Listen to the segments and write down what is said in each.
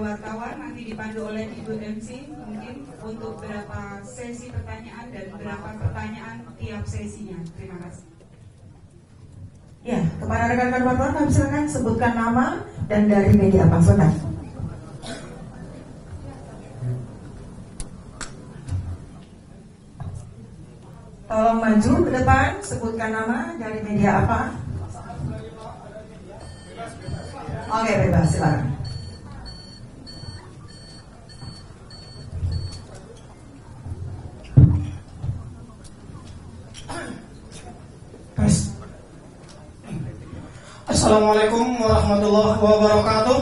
wartawan nanti dipandu oleh Ibu MC mungkin untuk berapa sesi pertanyaan dan berapa pertanyaan tiap sesinya. Terima kasih. Ya, kepada rekan-rekan wartawan kami silakan sebutkan nama dan dari media apa. Sebentar. Tolong maju ke depan, sebutkan nama dari media apa. Oke, bebas, silakan. Assalamualaikum warahmatullahi wabarakatuh.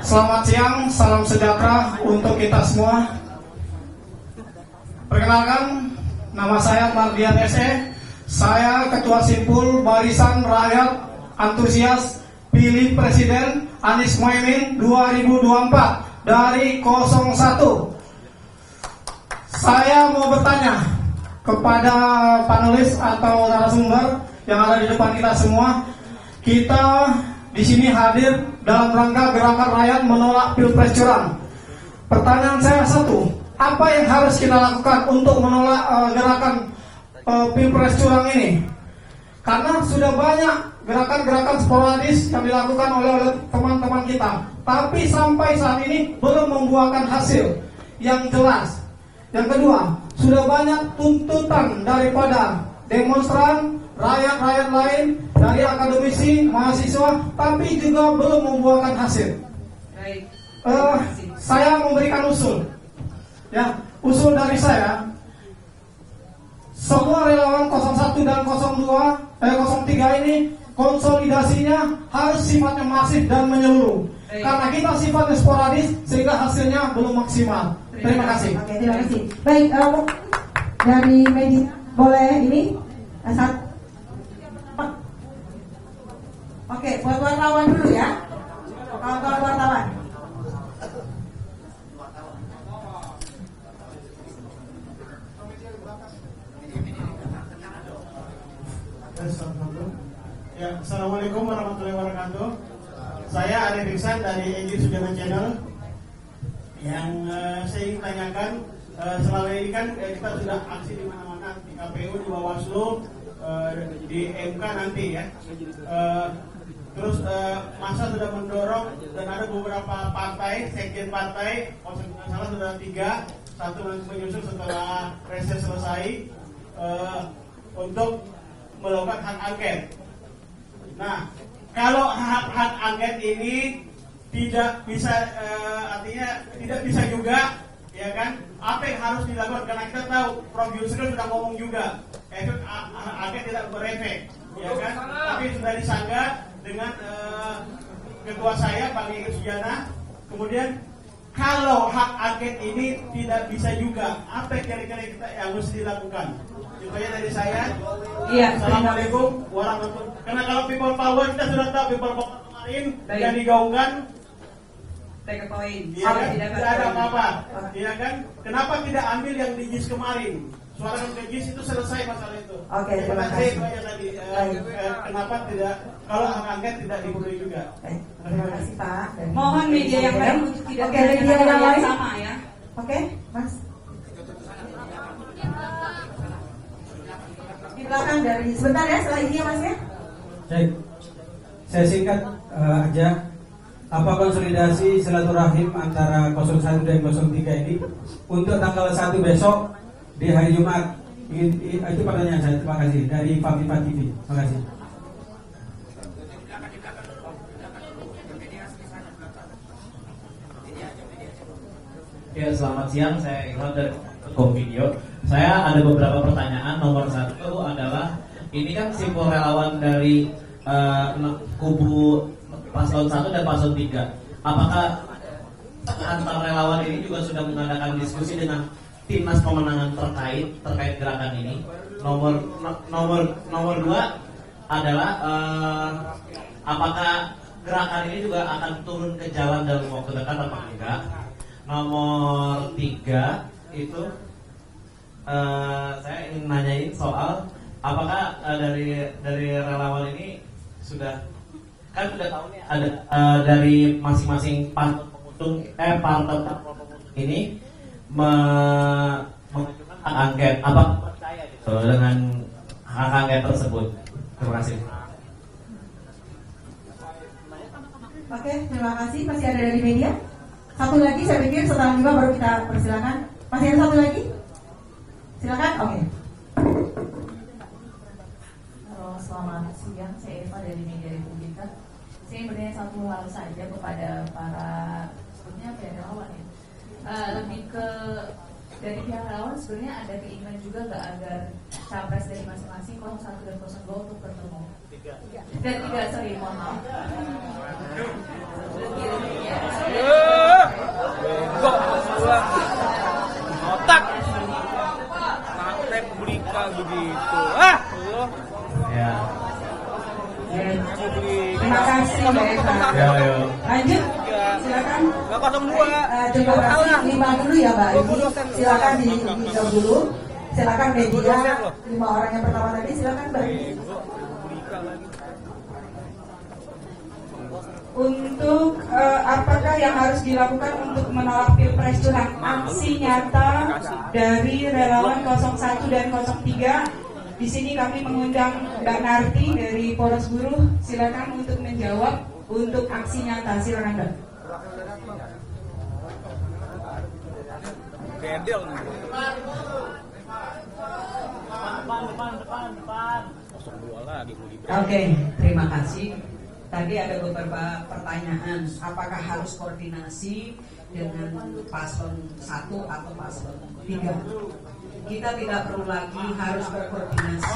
Selamat siang, salam sejahtera untuk kita semua. Perkenalkan, nama saya Mardian SE. Saya Ketua Simpul Barisan Rakyat Antusias Pilih Presiden Anies Mohaimin 2024 dari 01. Saya mau bertanya kepada panelis atau narasumber yang ada di depan kita semua. Kita di sini hadir dalam rangka gerakan rakyat menolak pilpres curang. Pertanyaan saya satu, apa yang harus kita lakukan untuk menolak gerakan pilpres curang ini? Karena sudah banyak gerakan-gerakan sporadis yang dilakukan oleh teman-teman kita, tapi sampai saat ini belum membuahkan hasil yang jelas. Yang kedua, sudah banyak tuntutan daripada demonstran, rakyat-rakyat lain, dari akademisi, mahasiswa, tapi juga belum membuahkan hasil. Baik. Saya memberikan usul. Ya, usul dari saya, semua relawan 01 dan 03 ini konsolidasinya harus sifatnya masif dan menyeluruh. Karena kita sifatnya sporadis sehingga hasilnya belum maksimal. Terima kasih. Oke, terima kasih. Baik, dari media boleh ini saat. Oke, buat wartawan dulu ya. Kawan-kawan wartawan. Ya, assalamualaikum warahmatullahi wabarakatuh. Saya Arif Iksan dari Egy Sudirman Channel. Yang saya ingin tanyakan, selama ini kan kita sudah aksi di mana-mana, di KPU, di Bawaslu, di MK nanti ya. Terus masa sudah mendorong dan ada beberapa partai, sekjen partai, kalau tidak salah sudah 3, satu nanti menyusul setelah reses selesai untuk melakukan hak angket. Nah, kalau hak angket ini tidak bisa, artinya tidak bisa juga, ya kan? Apa yang harus dilakukan? Karena kita tahu Prof Yusril sudah ngomong juga, efek angket tidak berefek, ya kan? Tapi sudah disanggah dengan ketua saya Bang Egy Sujana. Kemudian kalau hak angket ini tidak bisa juga, apa kira-kira kita yang harus dilakukan? Itu aja dari saya. Iya. Assalamualaikum warahmatullahi wabarakatuh. Karena kalau people power kita sudah tahu, people power kemarin yang digaungkan Take a point. ya kan? Tidak ada apa-apa, ya kan? Kenapa tidak ambil yang di JIS kemarin? Suara ke JIS itu selesai masalah itu. Oke, terima kasih. Itu aja tadi. Kenapa tidak? Kalau hak angket tidak dipenuhi juga. Terima kasih Pak. Mohon media yang lain untuk tidak Oke, media yang lain sama ya. Oke, Mas. Di belakang dari sebentar ya, setelah ini ya Mas ya. Baik, saya singkat aja. Apa konsolidasi silaturahim antara 01 dan 03 ini untuk tanggal 1 besok di hari Jumat? Itu pertanyaan saya. Terima kasih dari Fafifa TV. Terima kasih. Ya, selamat siang. Saya Ilham dari Komvideo. Saya ada beberapa pertanyaan. Nomor 1 adalah, ini kan simpul relawan dari kubu paslon 1 dan paslon 3. Apakah antar relawan ini juga sudah mengadakan diskusi dengan timnas pemenangan terkait gerakan ini? Nomor 2 adalah apakah gerakan ini juga akan turun ke jalan dalam waktu dekat atau enggak? Nomor 3 itu saya ingin nanyain soal apakah dari relawan ini sudah kan udah tahu nih ada dari masing-masing partai ini mengajukan hak angket. Apa percaya gitu dengan hak angket tersebut? Terima kasih. Oke, terima kasih. Masih ada dari media? Satu lagi, saya pikir setelah 5 baru kita persilakan. Masih ada satu lagi? Silakan. Oke. Halo, selamat siang. Saya Eva dari Media Republika. Saya bertanya satu hal saja kepada para sebetulnya relawan ya. Lebih ke dari pihak relawan sebenarnya ada keinginan juga nggak agar capres dari masing-masing 01 dan 02 untuk bertemu? Dan 3, sorry, mohon maaf. Otak Republika begitu. Ya. Terima kasih Mbak Eva. Ya, ya. Lanjut, silakan. 02. Terima kasih 5 dulu ya Mbak Ibu. Silakan dijawab dulu. Silakan media 5 orang yang pertama tadi, silakan Mbak. Untuk apakah yang harus dilakukan untuk menolak Pilpres curang? Aksi nyata dari relawan 01 dan 03. Di sini kami mengundang Mbak Narti dari Poros Buruh. Silakan untuk menjawab untuk aksi nyata. Silakan Mbak. Kedel. Depan. 02 lagi mau di. Oke, terima kasih. Tadi ada beberapa pertanyaan, apakah harus koordinasi dengan paslon 1 atau paslon 3? Kita tidak perlu lagi harus berkoordinasi,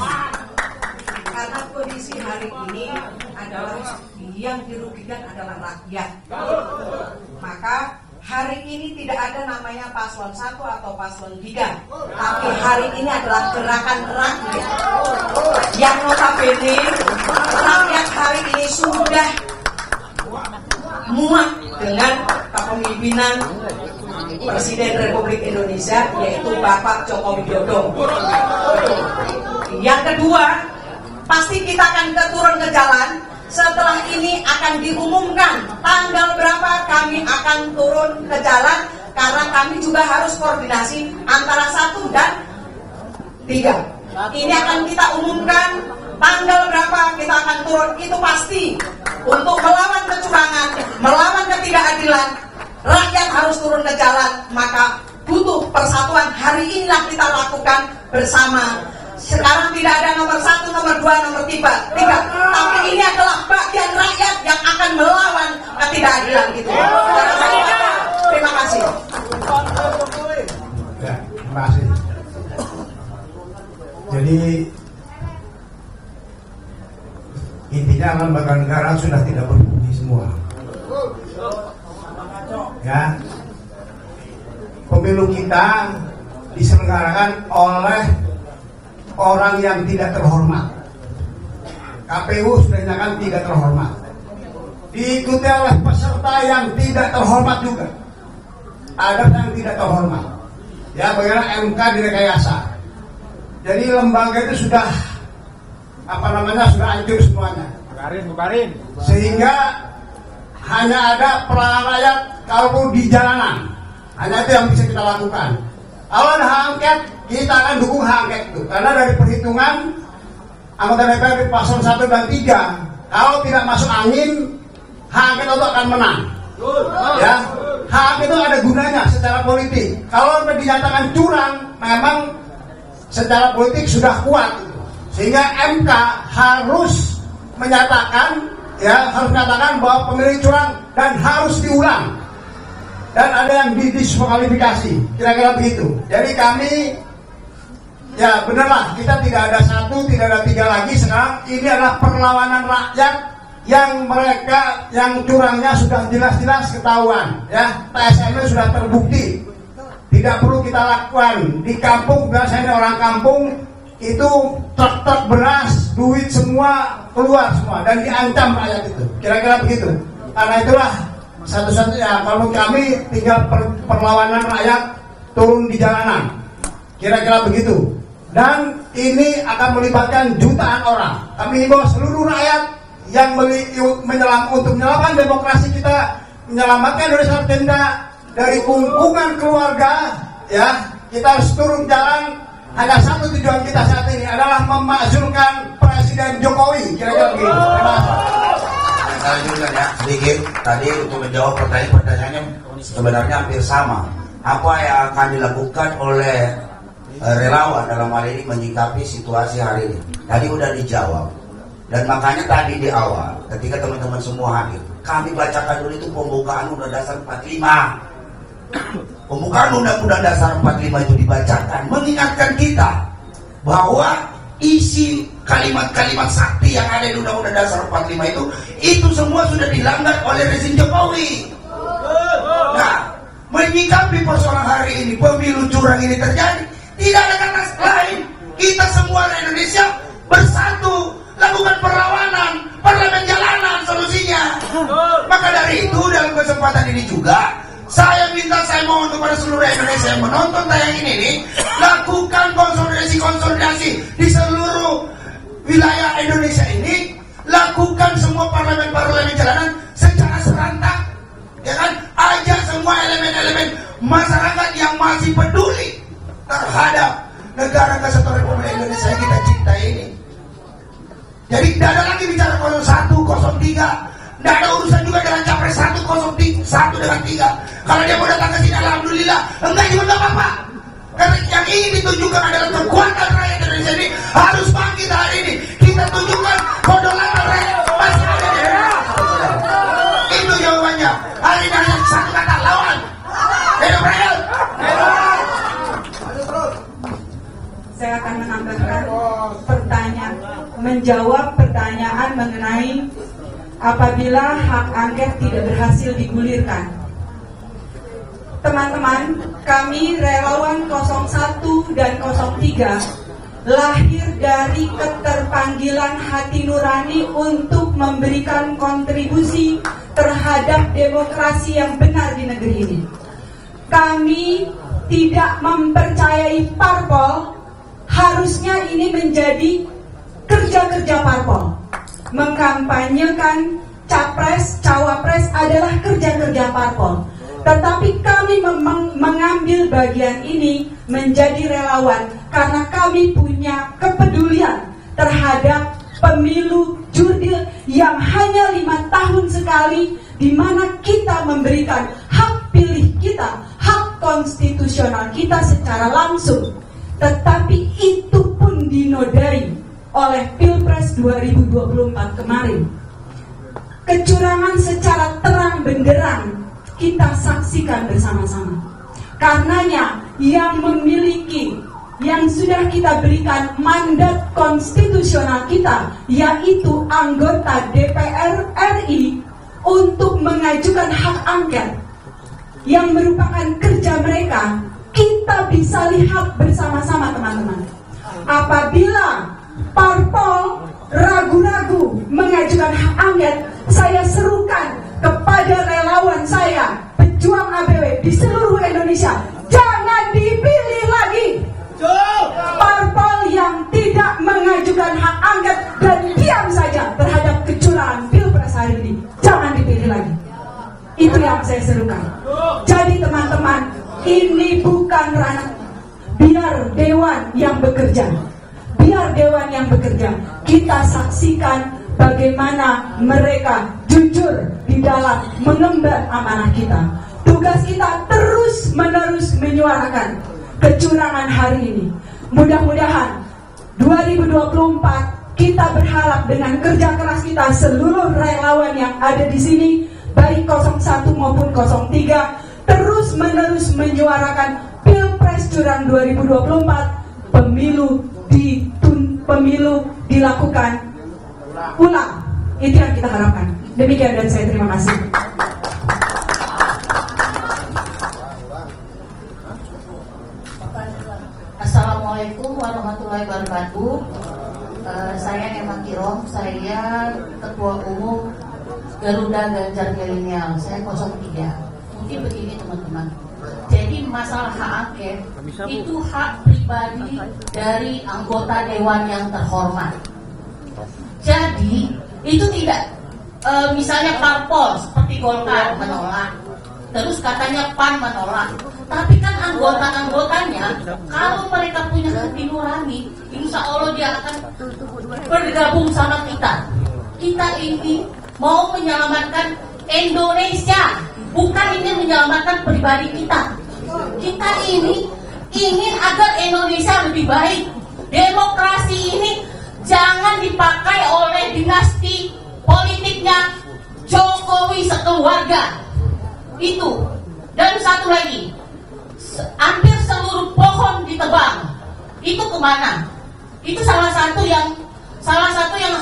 karena kondisi hari ini adalah yang dirugikan adalah rakyat. Maka hari ini tidak ada namanya paslon 1 atau paslon 3, tapi hari ini adalah gerakan rakyat yang notabene rakyat hari ini sudah muak dengan kepemimpinan Presiden Republik Indonesia, yaitu Bapak Joko Widodo. Yang kedua, pasti kita akan turun ke jalan. Setelah ini akan diumumkan tanggal berapa kami akan turun ke jalan, karena kami juga harus koordinasi antara 1 dan 3. Ini akan kita umumkan tanggal berapa kita akan turun, itu pasti. Untuk melawan kecurangan, melawan ketidakadilan, rakyat harus turun ke jalan. Maka butuh persatuan. Hari inilah kita lakukan bersama. Sekarang tidak ada nomor 1, nomor 2, nomor 3. Tapi ini adalah bagian rakyat yang akan melawan ketidakadilan gitu. Terima kasih. Ya, terima kasih. Jadi intinya lembaga negara sudah tidak berfungsi semua. Ya, pemilu kita diselenggarakan oleh orang yang tidak terhormat. KPU sudah dinyatakan tidak terhormat. Diikuti oleh peserta yang tidak terhormat juga. Ada yang tidak terhormat. Ya, bagaimana MK direkayasa. Jadi lembaga itu sudah sudah hancur semuanya. Bubarin. Sehingga hanya ada pelayanan rakyat kalaupun di jalanan. Hanya itu yang bisa kita lakukan. Kalau ada hak angket, kita akan dukung hak angket itu. Karena dari perhitungan anggota DPR di paslon 1 dan 3, kalau tidak masuk angin, hak angket itu akan menang. Ya, hak angket itu ada gunanya secara politik. Kalau dinyatakan curang, memang secara politik sudah kuat. Sehingga MK harus menyatakan bahwa pemilih curang dan harus diulang. Dan ada yang didiskualifikasi, kira-kira begitu. Jadi kami, ya benarlah, kita tidak ada 1, tidak ada 3 lagi. Sekarang ini adalah perlawanan rakyat yang mereka, yang curangnya sudah jelas-jelas ketahuan. Ya, TSM sudah terbukti. Tidak perlu kita lakukan. Di kampung, biasanya orang kampung, itu truk-truk beras, duit semua keluar semua. Dan diancam rakyat itu, kira-kira begitu. Karena itulah satu-satunya, kalau kami tinggal perlawanan rakyat turun di jalanan, kira-kira begitu. Dan ini akan melibatkan jutaan orang. Kami himbau seluruh rakyat yang untuk menyelamatkan demokrasi kita, menyelamatkan Indonesia tenda dari kungkungan keluarga, ya kita harus turun jalan. Ada satu tujuan kita saat ini adalah memakzulkan Presiden Jokowi. Kira-kira begitu. Terima kasih. Saya lanjutkan ya sedikit. Tadi untuk menjawab pertanyaannya sebenarnya hampir sama. Apa yang akan dilakukan oleh relawan dalam hal ini menyikapi situasi hari ini? Tadi udah dijawab. Dan makanya tadi di awal ketika teman-teman semua hadir, kami bacakan dulu itu pembukaan Undang-Undang Dasar 45. Pembukaan Undang-Undang Dasar 45 itu dibacakan mengingatkan kita bahwa isi kalimat-kalimat sakti yang ada di Undang-Undang Dasar 45 itu semua sudah dilanggar oleh rezim Jokowi. Nah, menyikapi persoalan hari ini, pemilu curang ini terjadi, tidak ada kata lain. Kita semua di Indonesia bersatu, lakukan perlawanan, parlemen jalanan solusinya. Maka dari itu dalam kesempatan ini juga saya mohon kepada seluruh Indonesia yang menonton tayangan ini, lakukan konsolidasi di seluruh wilayah Indonesia ini, lakukan semua parlemen jalanan secara serentak, ya kan? Ajak semua elemen-elemen masyarakat yang masih peduli terhadap negara Kesatuan Republik Indonesia yang kita cintai ini. Jadi tidak ada lagi bicara 01, 03. Tidak ada urusan juga dengan capres 1 dengan 3. Kalau dia mau datang ke sini, alhamdulillah. Enggak juga enggak apa-apa. Karena yang ingin ditunjukkan adalah kekuatan rakyat Indonesia ini harus bangkit hari ini. Kita tunjukkan kedaulatan rakyat masih ada di Indonesia. Itu jawabannya. Hari ini hanya satu kata, lawan. Hidup rakyat. Saya akan menambahkan menjawab pertanyaan mengenai apabila hak angket tidak berhasil digulirkan. Teman-teman, kami relawan 01 dan 03 lahir dari keterpanggilan hati nurani untuk memberikan kontribusi terhadap demokrasi yang benar di negeri ini. Kami tidak mempercayai parpol, harusnya ini menjadi kerja-kerja parpol. Mengkampanyekan capres, cawapres adalah kerja-kerja parpol. Tetapi kami mengambil bagian ini menjadi relawan karena kami punya kepedulian terhadap pemilu jurdil yang hanya 5 tahun sekali, di mana kita memberikan hak pilih kita, hak konstitusional kita secara langsung. Tetapi itu pun dinodai oleh Pilpres 2024 kemarin. Kecurangan secara terang benderang kita saksikan bersama-sama. Karenanya yang memiliki, yang sudah kita berikan mandat konstitusional kita, yaitu anggota DPR RI untuk mengajukan hak angket yang merupakan kerja mereka, kita bisa lihat bersama-sama teman-teman. Apabila parpol ragu-ragu mengajukan hak angket, saya serukan kepada relawan saya, pejuang ABW di seluruh Indonesia, jangan dipilih lagi. Parpol yang tidak mengajukan hak angket dan diam saja terhadap kecurangan Pilpres hari ini, jangan dipilih lagi. Itu yang saya serukan. Jadi teman-teman, ini bukan ranah, biar dewan yang bekerja. Biar dewan yang bekerja. Kita saksikan bagaimana mereka jujur di dalam mengemban amanah kita. Tugas kita terus-menerus menyuarakan kecurangan hari ini. Mudah-mudahan 2024 kita berharap dengan kerja keras kita, seluruh relawan yang ada di sini, baik 01 maupun 03, terus-menerus menyuarakan Pilpres curang 2024, pemilu dilakukan ulang. Itu yang kita harapkan. Demikian dan saya terima kasih. Assalamualaikum warahmatullahi wabarakatuh. Saya Emma Kirong, saya Ketua Umum Garuda Ganjar Milenial. Saya 03. Mungkin begini teman-teman. Jadi masalah hak angket itu hak pribadi dari anggota dewan yang terhormat. Jadi Itu tidak. Misalnya parpol seperti Golkar menolak, terus katanya PAN menolak. Tapi kan anggota-anggotanya, kalau mereka punya hati nurani, insya Allah dia akan bergabung sama kita. Kita ini mau menyelamatkan Indonesia, bukan ingin menyelamatkan pribadi kita. Kita ini ingin agar Indonesia lebih baik. Demokrasi ini jangan dipakai oleh dinasti politiknya Jokowi sekeluarga. Itu. Dan satu lagi, hampir seluruh pohon ditebang. Itu kemana? Itu salah satu yang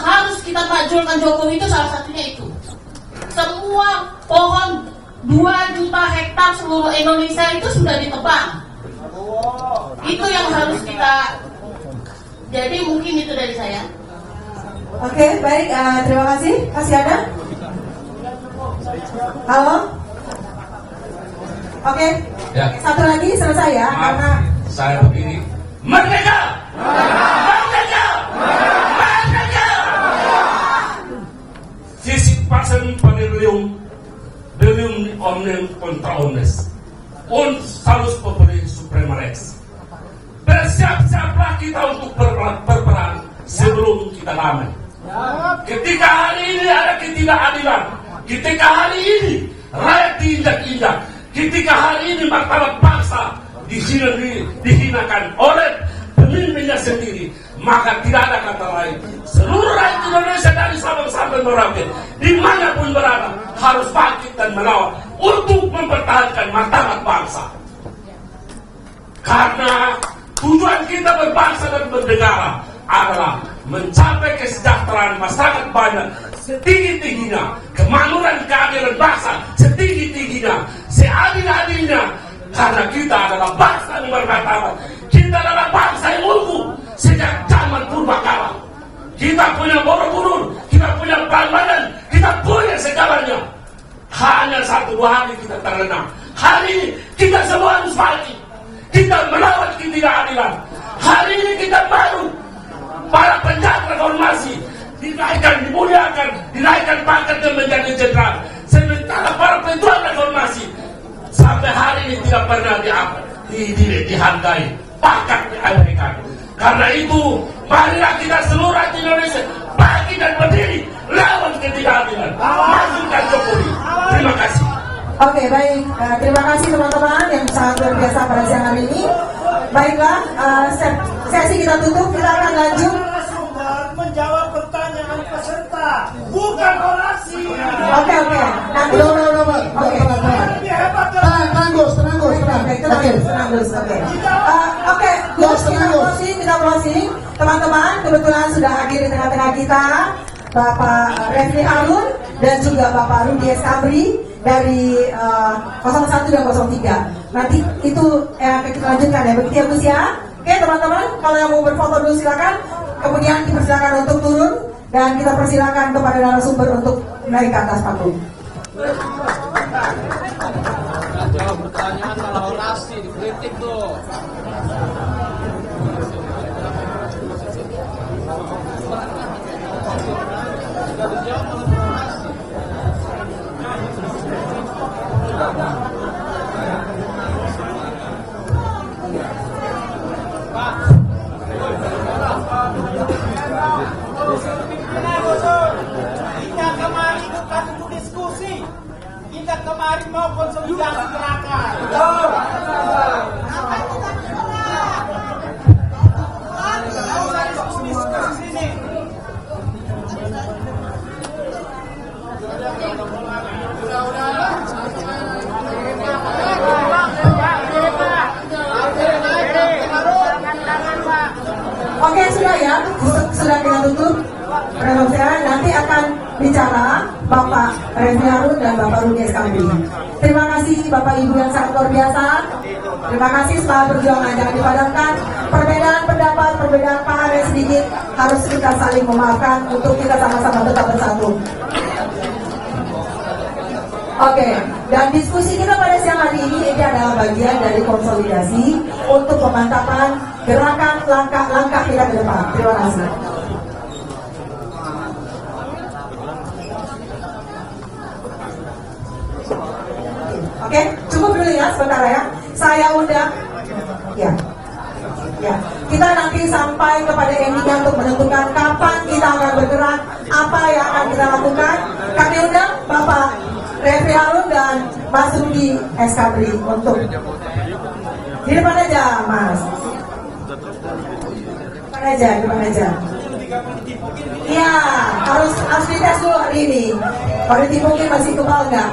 harus kita majulkan Jokowi, itu salah satunya itu. Semua pohon 2 juta hektar seluruh Indonesia itu sudah ditebang. Itu yang harus kita. Jadi mungkin itu dari saya. Oke, baik, terima kasih. Masih ada? Halo? Oke, Ya. satu lagi selesai ya, karena Saya begini. Merdeka! Merdeka! Merdeka! Sisi pasen penilium omnem contra omnes. Salus populi suprema rex. Bersiap-siaplah kita untuk berperang sebelum kita damai. Ketika hari ini ada ketidakadilan, ketika hari ini rakyat diinjak-injak, ketika hari ini martabat bangsa dihinakan oleh pemimpinnya sendiri, maka tidak ada kata lain. Seluruh rakyat Indonesia dari Sabang sampai Merauke, dimanapun berada, harus bangkit dan melawan untuk mempertahankan martabat bangsa. Karena tujuan kita berbangsa dan bernegara adalah mencapai kesejahteraan masyarakat banyak setinggi-tingginya, kemakmuran keadilan bangsa setinggi-tingginya, seadil-adilnya. Karena kita adalah bangsa yang bermartabat, kita adalah bangsa yang unggul sejak zaman purbakala. Kita punya Borobudur, kita punya Prambanan, kita punya segalanya. Hanya 1-2 hari kita terlena. Hari ini kita semua harus bangkit. Kita melawan ketidakadilan. Hari ini kita baru para penjahat reformasi dinaikkan, dimuliakan, dinaikkan pangkat dan menjadi jenderal. Sementara para pejuang reformasi sampai hari ini tidak pernah dihargai, bahkan diabaikan. Karena itu, marilah kita seluruh rakyat Indonesia bangkit dan berdiri lawan ketidakadilan. Masukkan Jokowi. Terima kasih. Oke, baik. Terima kasih teman-teman yang sangat luar biasa pada siang hari ini. Baiklah, sesi kita tutup. Kita akan lanjut menjawab pertanyaan peserta, bukan orasi. Oke. Nanti. Oke. Kita closing. Teman-teman, kebetulan sudah hadir di tengah-tengah kita Bapak Refli Harun dan juga Bapak Rudi Eskabri dari 01 dan 03. Nanti itu kita lanjutkan ya, begitu ya Gus ya. Oke teman-teman, kalau yang mau berfoto dulu silakan. Kemudian dipersilakan untuk turun dan kita persilakan kepada narasumber untuk naik ke atas panggung. Jawab pertanyaan malah orasi, dikritik tuh. Sudah dijawab malah orasi. Kita kemari bukan untuk diskusi, kita kemari mau konsolidasi gerakan. Oke, sudah ya, sudah kita tutup. Nanti akan bicara Bapak Refli Harun dan Bapak Rudi Eskabri. Terima kasih Bapak Ibu yang sangat luar biasa. Terima kasih setelah perjuangan jangan dipadamkan. Perbedaan pendapat, perbedaan paham yang sedikit harus kita saling memaafkan untuk kita sama-sama tetap bersatu. Oke, dan diskusi kita pada siang hari ini adalah bagian dari konsolidasi untuk pemantapan gerakan langkah-langkah kita ke depan. Terima kasih. Oke, cukup dulu ya sebentar ya. Saya undang. Ya. Ya, kita nanti sampai kepada endingnya untuk menentukan kapan kita akan bergerak, apa yang akan kita lakukan. Kami undang Bapak Refli Harun dan Mas Rudi Eskabri untuk di depan aja, Mas. Depan aja. Iya, harus dites dulu hari ini. Kalau ditipukin masih kebal nggak?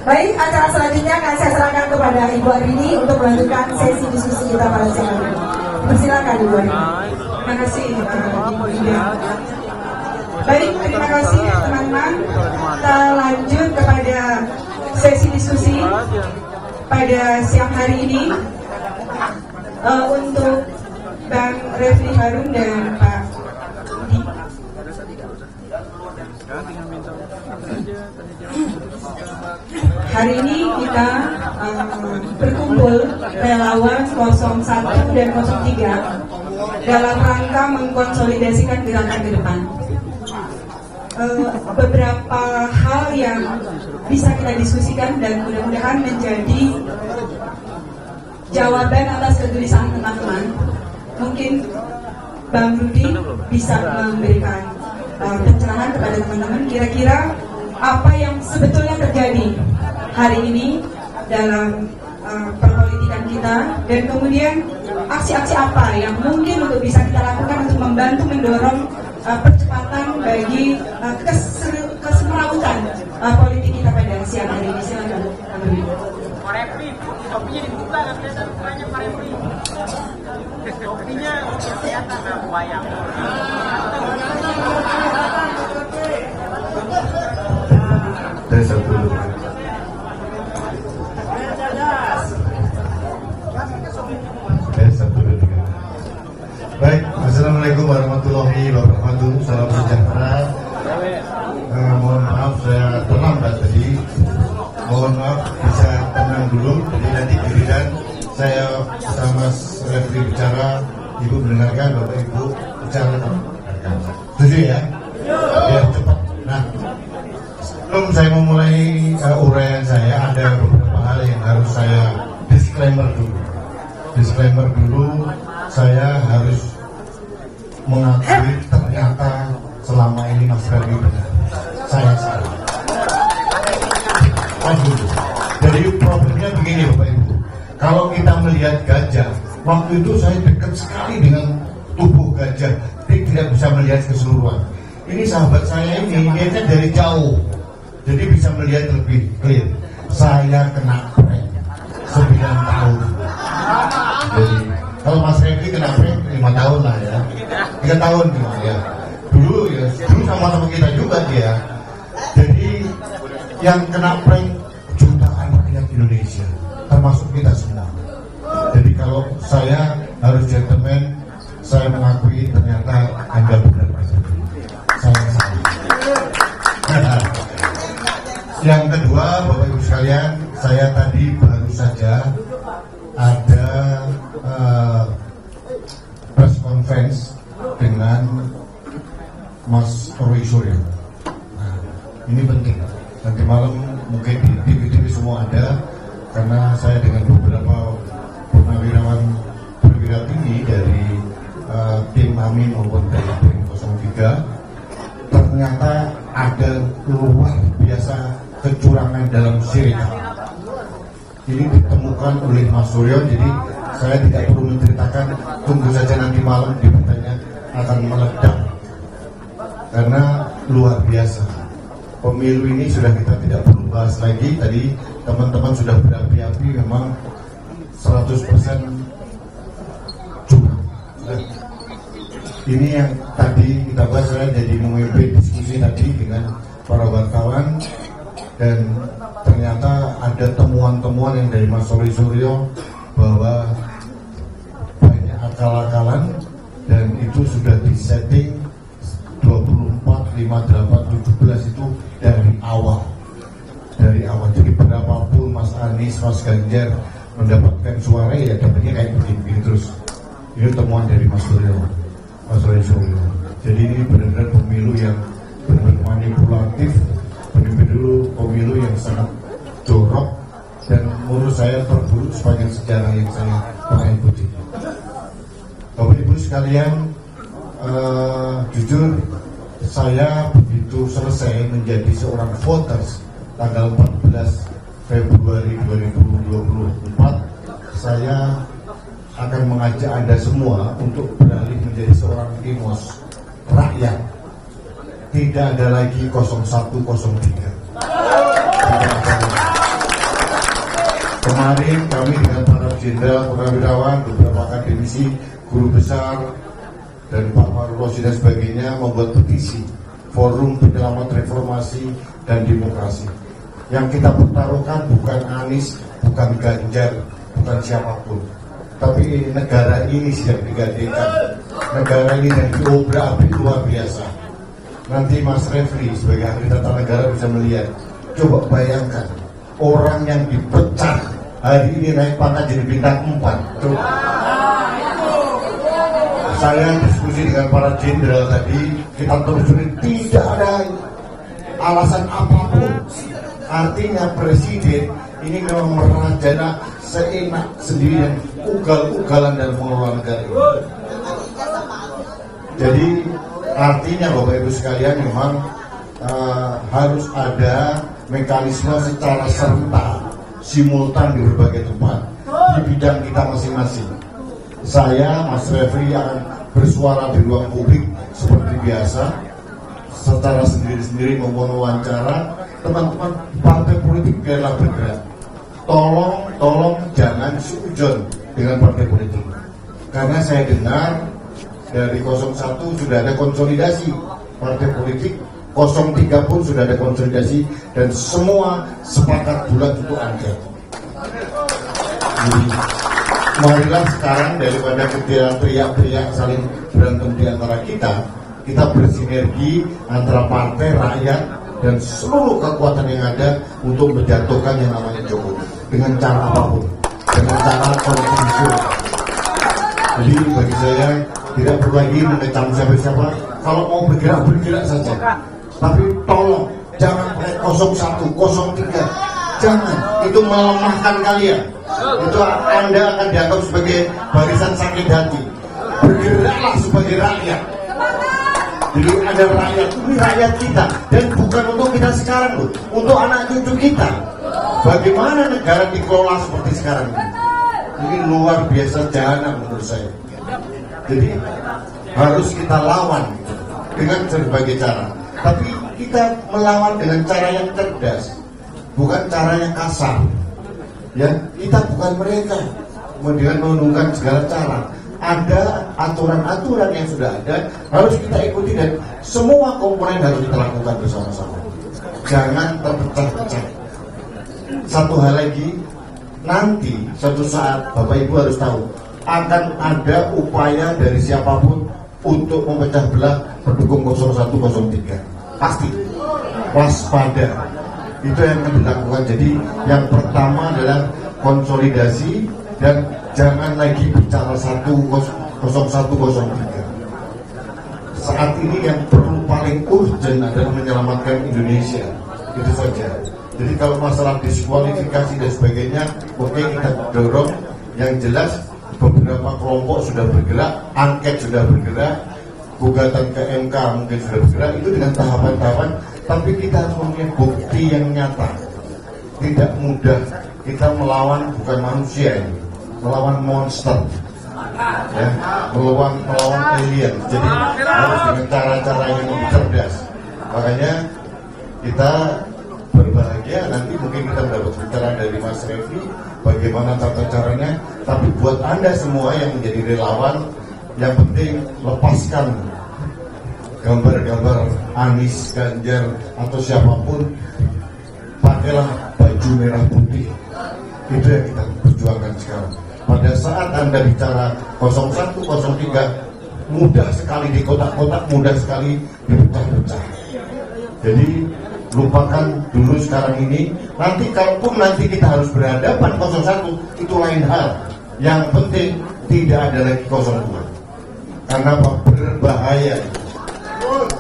Baik, acara selanjutnya akan saya serahkan kepada Ibu Arini untuk melanjutkan sesi diskusi kita pada siang hari ini. Persilakan Ibu Arini. Terima kasih Ibu Ida. Baik, terima kasih teman-teman. Kita lanjut kepada sesi diskusi pada siang hari ini untuk Bang Refli Harun dan Pak Rudi. Hari ini kita berkumpul relawan 01 dan 03 dalam rangka mengkonsolidasikan gerakan ke depan. Beberapa hal yang bisa kita diskusikan dan mudah-mudahan menjadi jawaban atas kegelisahan teman-teman. Mungkin Bang Rudi bisa memberikan pencerahan kepada teman-teman kira-kira apa yang sebetulnya terjadi hari ini dalam perpolitikan kita, dan kemudian aksi-aksi apa yang mungkin untuk bisa kita lakukan untuk membantu mendorong percepatan bagi kesemrautan politik kita pada siang hari ini. Silakan Bang Rudi. Pak Refli, topinya dibuka dan kelihatan mukanya Pak Refli. Topinya kelihatan nggak bayang. Dari satu dulu. Baik, assalamualaikum warahmatullahi wabarakatuh. Salam sejahtera. Mohon maaf saya terlambat tadi. Mohon maaf bisa tenang dulu. Jadi nanti giliran saya sama Mas Refli bicara, Ibu mendengarkan, Bapak Ibu bicara. Setuju ya? Biar cepat. Nah, sebelum saya memulai uraian saya, ada beberapa hal yang harus saya disclaimer dulu. Disclaimer dulu, saya harus mengakui ternyata selama ini Mas Refli benar. Saya salah. Jadi problemnya begini Bapak Ibu. Kalau kita melihat gajah, waktu itu saya dekat sekali dengan tubuh gajah, tapi tidak bisa melihat keseluruhan. Ini sahabat saya ini lihatnya dari jauh, jadi bisa melihat lebih clear. Saya kena prank 9 tahun. Jadi kalau Mas Refli kena prank 5 tahun lah ya, 3 tahun ya. Dulu sama-sama kita juga dia. Jadi yang kena prank jutaan rakyat Indonesia, termasuk kita semua. Jadi kalau saya harus gentleman, saya mengakui ternyata Anda benar Mas Refli. Saya salah. Yang kedua, Bapak Ibu sekalian, saya tadi baru saja ada press conference dengan Mas Roy Suryo. Nah, ini penting. Nanti malam mungkin di TV semua ada, karena saya dengan beberapa purnawirawan perwira tinggi dari tim Amin maupun dari tim 03, ternyata ada luar biasa kecurangan dalam Sirikap. Ini ditemukan oleh Mas Suryo, jadi saya tidak perlu menceritakan, tunggu saja nanti malam dibertanya akan meledak. Karena luar biasa. Pemilu ini sudah kita tidak perlu bahas lagi, tadi teman-teman sudah berapi-api, memang 100% curang. Ini yang tadi kita bahas, saya jadi memimpin diskusi tadi dengan para wartawan, dan ternyata ada temuan-temuan yang dari Mas Roy Suryo bahwa banyak akal-akalan, dan itu sudah disetting 24, 58, 17 itu dari awal. Jadi berapapun Mas Anies, Mas Ganjar mendapatkan suara, ya dapatnya kayak begini terus. Ini temuan dari Mas Roy Suryo. Jadi ini benar-benar pemilu yang benar-benar manipulatif, benar-benar pemilu yang sangat jorok, dan menurut saya terburuk sepanjang sejarah yang saya pernah ikuti. Bapak Ibu sekalian, jujur saya begitu selesai menjadi seorang voters tanggal 14 Februari 2024, saya akan mengajak Anda semua untuk beralih menjadi seorang demos rakyat. Tidak ada lagi 0103. Kemarin kami dengan para jenderal, purnawirawan, beberapa akademisi, guru besar, dan Pak Marlosi dan sebagainya membuat petisi Forum Penyelamat Reformasi dan Demokrasi. Yang kita pertaruhkan bukan Anies, bukan Ganjar, bukan siapapun, tapi negara ini sedang digadaikan. Negara ini yang diobrak-abrik luar biasa. Nanti Mas Refli sebagai ahli tata negara bisa melihat. Coba bayangkan orang yang dipecat hari ini naik pangkat jadi bintang 4. Coba. Saya diskusi dengan para jenderal tadi, kita telusuri tidak ada alasan apapun. Artinya presiden ini memang merajana seenak sendiri dan ugal-ugalan dalam mengelola negara ini. Jadi artinya Bapak Ibu sekalian memang harus ada mekanisme secara serentak, simultan di berbagai tempat di bidang kita masing-masing. Saya, Mas Refli, akan bersuara di ruang publik seperti biasa, secara sendiri-sendiri mewawancara. Teman-teman partai politik biarlah bergerak. Tolong jangan suujon dengan partai politik. Karena saya dengar dari 01 sudah ada konsolidasi partai politik, 03 pun sudah ada konsolidasi, dan semua sepakat bulat untuk angket. Jadi, marilah sekarang daripada kita teriak-teriak saling berantem di antara kita bersinergi antara partai, rakyat, dan seluruh kekuatan yang ada untuk menjatuhkan yang namanya Jokowi dengan cara apapun, dengan cara konstitusional. Jadi bagi saya tidak perlu lagi mengecam siapa-siapa. Kalau mau bergerak saja. Tapi tolong jangan pakai 01, 03. Jangan, itu melemahkan kalian. Itu Anda akan dianggap sebagai barisan sakit hati. Bergeraklah sebagai rakyat. Jadi ada rakyat, ini rakyat kita, dan bukan untuk kita sekarang loh, untuk anak cucu kita. Bagaimana negara dikelola seperti sekarang ini? Ini luar biasa jahanam menurut saya. Jadi harus kita lawan dengan berbagai cara. Tapi kita melawan dengan cara yang cerdas, bukan cara yang kasar. Ya, kita bukan mereka dengan menunggang segala cara. Ada aturan-aturan yang sudah ada, harus kita ikuti, dan semua komponen harus kita lakukan bersama-sama. Jangan terpecah-pecah. Satu hal lagi, nanti suatu saat Bapak Ibu harus tahu akan ada upaya dari siapapun untuk memecah belah pendukung 0103. Pasti waspada, itu yang akan dilakukan. Jadi yang pertama adalah konsolidasi, dan jangan lagi bicara 0103. Saat ini yang perlu paling urgent adalah menyelamatkan Indonesia. Itu saja. Jadi kalau masalah diskualifikasi dan sebagainya, oke, kita dorong. Yang jelas beberapa kelompok sudah bergerak, angket sudah bergerak, gugatan ke MK mungkin sudah bergerak, itu dengan tahapan-tahapan. Tapi kita harus mempunyai bukti yang nyata. Tidak mudah kita melawan bukan manusia ini, melawan monster, ya, melawan alien. Jadi harus dengan cara-cara yang lebih cerdas. Makanya kita berbahagia nanti mungkin kita mendapat pencerahan dari Mas Refli bagaimana tata caranya. Tapi buat Anda semua yang menjadi relawan, yang penting lepaskan gambar-gambar Anies, Ganjar, atau siapapun. Pakailah baju merah putih. Itu yang kita perjuangkan sekarang. Pada saat Anda bicara 01, 03, mudah sekali di kotak-kotak, mudah sekali dipecah-pecah. Jadi lupakan dulu sekarang ini. Nanti kalaupun nanti kita harus berhadapan 01, itu lain hal. Yang penting tidak ada lagi 02. Karena apa? Berbahaya.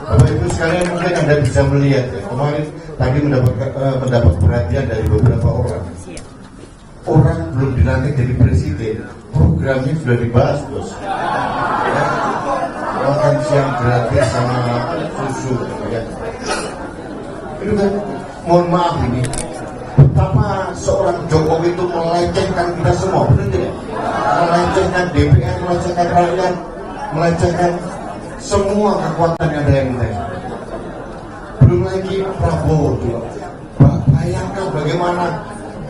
Bapak Ibu sekalian mungkin Anda bisa melihat ya, kemarin tadi mendapat perhatian dari beberapa orang. Orang belum dilantik jadi presiden, programnya sudah dibahas bos. Ya, makan siang gratis sama susu, ya. Itu kan, mohon maaf ini, betapa seorang Jokowi itu melecehkan kita semua, benar tidak? Melecehkan DPR, melecehkan rakyat, melecehkan semua kekuatan yang ada yang lain. Belum lagi Prabowo juga. Bayangkan bagaimana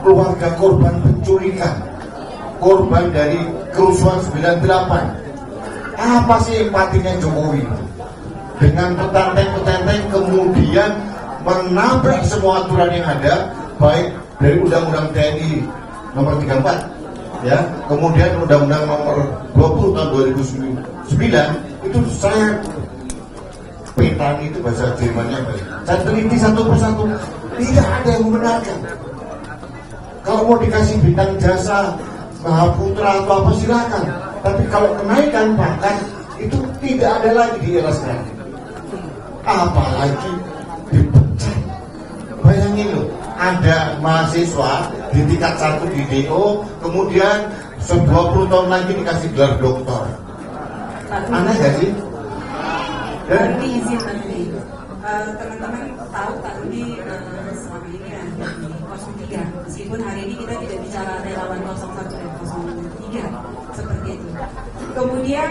keluarga korban penculikan, korban dari kerusuhan 98. Apa sih empatinya Jokowi? Dengan petenteng-petenteng kemudian menabrak semua aturan yang ada, baik dari Undang-Undang TNI nomor 34, ya, kemudian Undang-Undang nomor 20 tahun 2009, itu saya petani itu bahasa Jermannya baik. Saya teliti satu persatu, tidak ada yang membenarkan. Kalau mau dikasih bintang jasa, Mahaputra atau apa silakan. Tapi kalau kenaikan pangkat itu tidak ada lagi di era sekarang. Apalagi dipecat. Bayangin loh, ada mahasiswa di tingkat 1 di DO, kemudian 20 tahun lagi dikasih gelar doktor. Aneh gak sih? Dan izin nanti teman-teman tahu Pak Rudi selama ini ada di 03, meskipun hari ini kita tidak bicara relawan 01 dan 03 seperti itu. Kemudian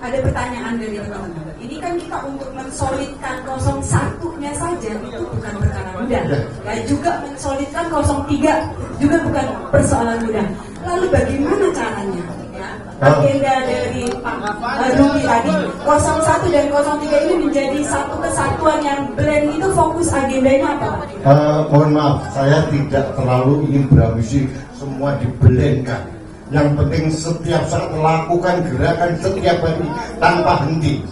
ada pertanyaan dari teman-teman. Ini kan kita untuk mensolidkan 01-nya saja itu bukan perkara mudah. Ya, juga mensolidkan 03 juga bukan persoalan mudah. Lalu bagaimana caranya? Ya, agenda dari Pak Rudi tadi 01 dan 03 ini menjadi satu kesatuan yang blend, itu fokus agendanya apa? Mohon maaf, saya tidak terlalu ingin berambisi semua diblendkan. Yang penting setiap saat melakukan gerakan setiap hari tanpa henti.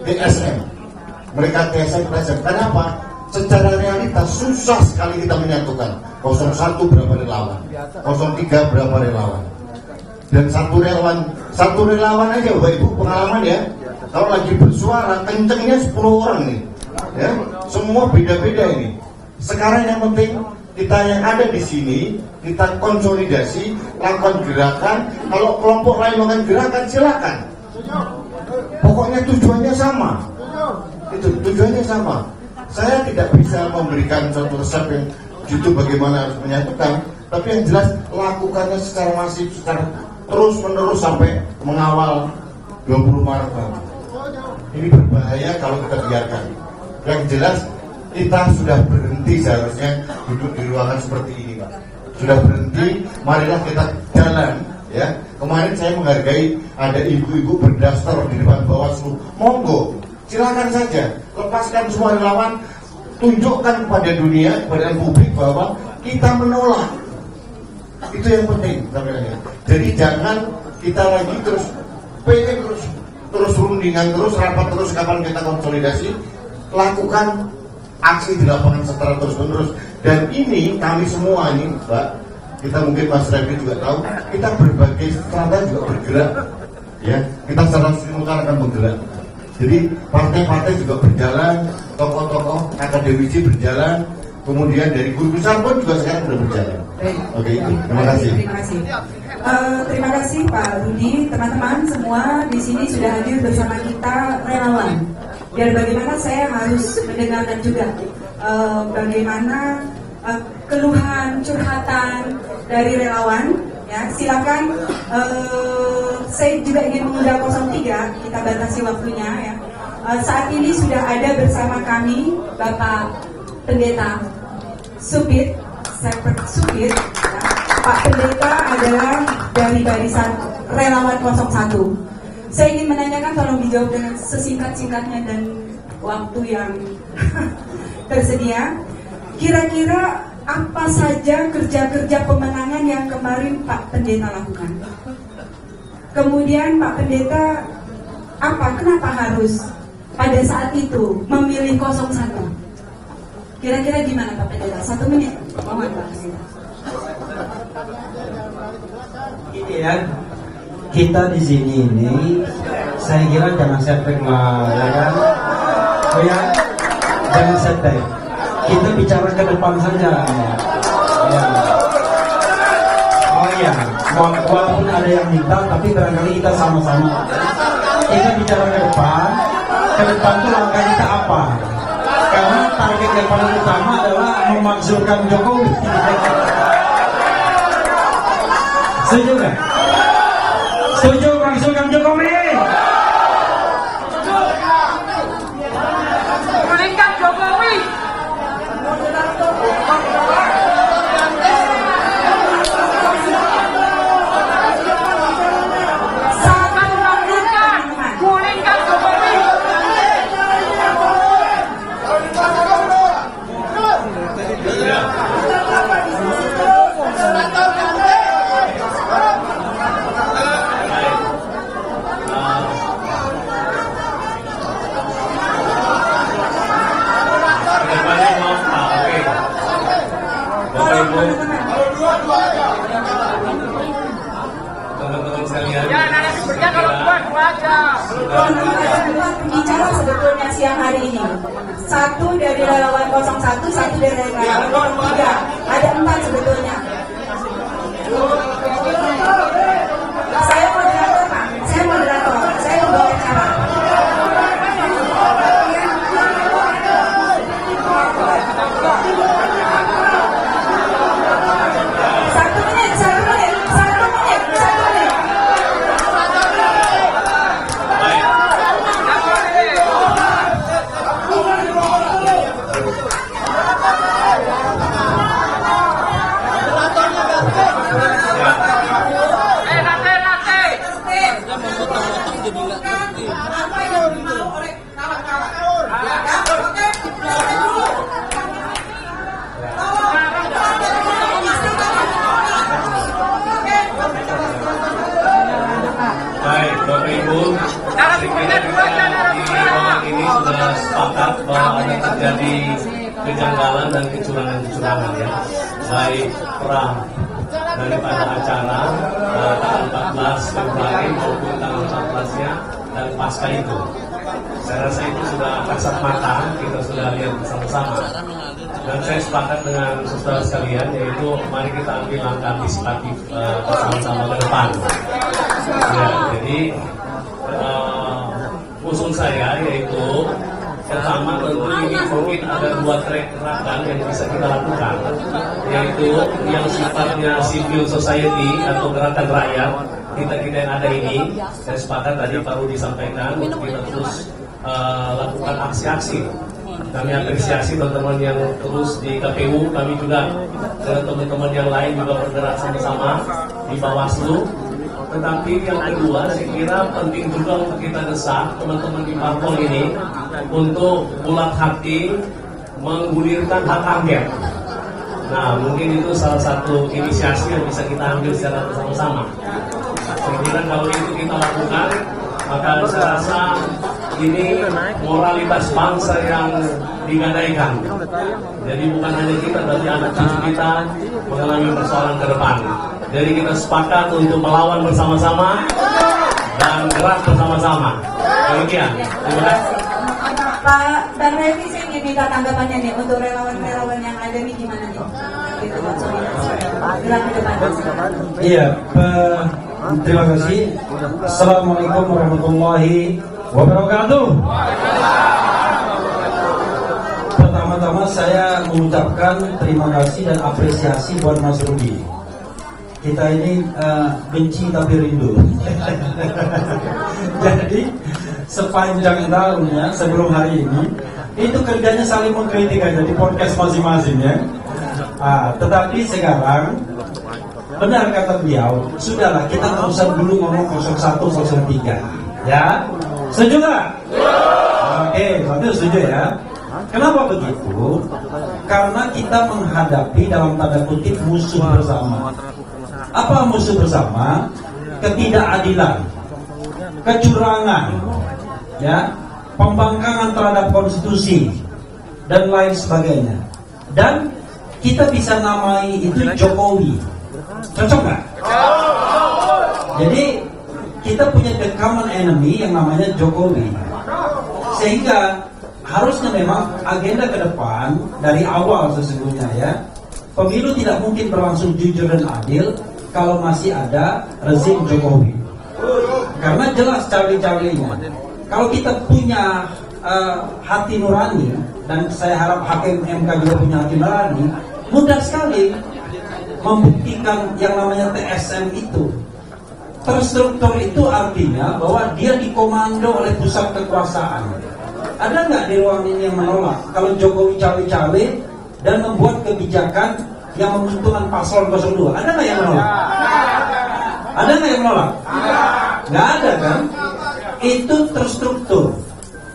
TSM, mereka TSM. Kenapa? Secara realitas susah sekali kita menyatukan. 01 berapa relawan, 03 berapa relawan, dan satu relawan aja Bapak Ibu pengalaman ya. Kalau lagi bersuara kencengnya 10 orang nih, ya, semua beda-beda ini. Sekarang yang penting kita yang ada di sini, kita konsolidasi, lakukan gerakan. Kalau kelompok lain melakukan gerakan, silakan. Pokoknya tujuannya sama. Itu tujuannya sama. Saya tidak bisa memberikan satu resep yang gitu bagaimana harus menyatukan, tapi yang jelas lakukannya secara masif, secara terus-menerus sampai mengawal 20 Maret. Ini berbahaya kalau kita biarkan. Yang jelas kita sudah berhenti seharusnya duduk di ruangan seperti ini, Pak. Sudah berhenti, marilah kita jalan, ya. Kemarin saya menghargai ada ibu-ibu berdaftar di depan Bawaslu. Monggo, silakan saja, lepaskan semua relawan, tunjukkan kepada dunia, kepada publik bahwa kita menolak. Itu yang penting sebenarnya. Jadi jangan kita lagi terus pengen terus rundingan, terus rapat terus, kapan kita konsolidasi. Lakukan aksi di lapangan secara terus-menerus. Dan ini kami semua ini, Mbak, kita mungkin Mas Refli juga tahu, kita berbagai strata juga bergerak, ya. Kita secara simultan akan bergerak. Jadi partai-partai juga berjalan, tokoh-tokoh akademisi berjalan, kemudian dari guru besar pun juga sekarang sudah berjalan. Oke, terima kasih. Terima kasih Pak Rudi. Teman-teman semua di sini sudah hadir bersama kita relawan. Biar bagaimana saya harus mendengarkan juga bagaimana keluhan, curhatan dari relawan. Ya, silakan. Saya juga ingin mengundang 03, kita batasi waktunya ya. Saat ini sudah ada bersama kami Bapak Pendeta Supit, ya. Pak Pendeta adalah dari barisan relawan 01. Saya ingin menanyakan, tolong dijawab dengan sesingkat-singkatnya dan waktu yang tersedia. Kira-kira apa saja kerja-kerja pemenangan yang kemarin Pak Pendeta lakukan? Kemudian Pak Pendeta, kenapa harus pada saat itu memilih 01? Kira-kira gimana Pak Pendeta? 1 menit, mohon Pak Pendeta. Ini ya, kita di sini ini, saya kira jangan setback lah, ya kan? Oh ya, jangan santai. Kita bicara ke depan saja. Ya. Oh iya, walaupun ada yang minta, tapi barangkali kita sama-sama. Kita bicara ke depan itu langkah kita apa? Karena target yang paling utama adalah memakzulkan Jokowi. Setuju nggak? Setuju memakzulkan Jokowi? Gulingkan Jokowi. Sangat mengagumkan. Gulingkan Jokowi. Teman-teman sekalian, Ya, narasumbernya kalau buat aja. Bicara sebetulnya siang hari ini. Satu dari relawan 01, satu dari relawan 03. Ada 4 sebetulnya. Saya moderator, Pak. Saya moderator. Saya membawa acara. Satu menit. baik Bapak Ibu, saya kira kita di ruangan ini sudah sepakat bahwa ada terjadi kejanggalan dan kecurangan-kecurangan ya, baik perang daripada acara tanggal 14 Februari maupun tanggal 14-nya dan pasca itu. Saya rasa itu sudah kasat mata, kita sudah lihat bersama-sama. Dan saya sepakat dengan saudara sekalian, yaitu mari kita ambil langkah antisipatif bersama-sama ke depan. Ya, jadi usul saya yaitu pertama tentu ini mungkin ada 2 track gerakan yang bisa kita lakukan, yaitu yang sifatnya civil society atau gerakan rakyat kita yang ada ini. Saya sepakat tadi Pak Rudi disampaikan untuk kita terus lakukan aksi-aksi. Kami apresiasi teman-teman yang terus di KPU, kami juga dengan teman-teman yang lain juga bergerak sama-sama di Bawaslu. Tetapi yang kedua, saya kira penting juga untuk kita desak teman-teman di parpol ini untuk bulat hati menggulirkan hak angket. Nah, mungkin itu salah satu inisiasi yang bisa kita ambil secara bersama-sama. Saya kira kalau itu kita lakukan, maka saya rasa ini moralitas bangsa yang digadaikan. Jadi bukan hanya kita, tapi anak cucu kita mengalami persoalan ke depan. Jadi kita sepakat untuk melawan bersama-sama dan gerak bersama-sama. Demikian. Terima kasih. Pak Bang Revi, saya ingin minta tanggapannya nih untuk relawan-relawan yang ada nih gimana nih? Gitu konsolidasi. Gerak ke depan. Iya, terima kasih. Assalamualaikum warahmatullahi wabarakatuh. Pertama-tama saya mengucapkan terima kasih dan apresiasi buat Mas Rudi. Kita ini benci tapi rindu. Jadi sepanjang tahunnya sebelum hari ini itu kerjanya saling mengkritik aja di podcast masing-masing ya. Tetapi sekarang benar kata beliau, sudahlah kita nggak usah dulu ngomong 01, 03 ya. Setuju nggak? Oke, berarti setuju ya. Kenapa begitu? Karena kita menghadapi dalam tanda kutip musuh bersama. Apa musuh bersama? Ketidakadilan, kecurangan, ya, pembangkangan terhadap konstitusi dan lain sebagainya. Dan kita bisa namai itu Jokowi. Cocok nggak? Jadi kita punya the common enemy yang namanya Jokowi. Sehingga harusnya memang agenda ke depan dari awal sesungguhnya ya, pemilu tidak mungkin berlangsung jujur dan adil kalau masih ada rezim Jokowi. Karena jelas cawe-cawenya. Kalau kita punya hati nurani, dan saya harap hakim MK juga punya hati nurani, mudah sekali membuktikan yang namanya TSM itu. Terstruktur itu artinya bahwa dia dikomando oleh pusat kekuasaan. Ada nggak di ruang ini yang menolak kalau Jokowi cawe-cawe dan membuat kebijakan yang menguntungkan paslon 02? Ada nggak yang menolak? Ada nggak yang menolak? Nggak ada kan? Itu terstruktur.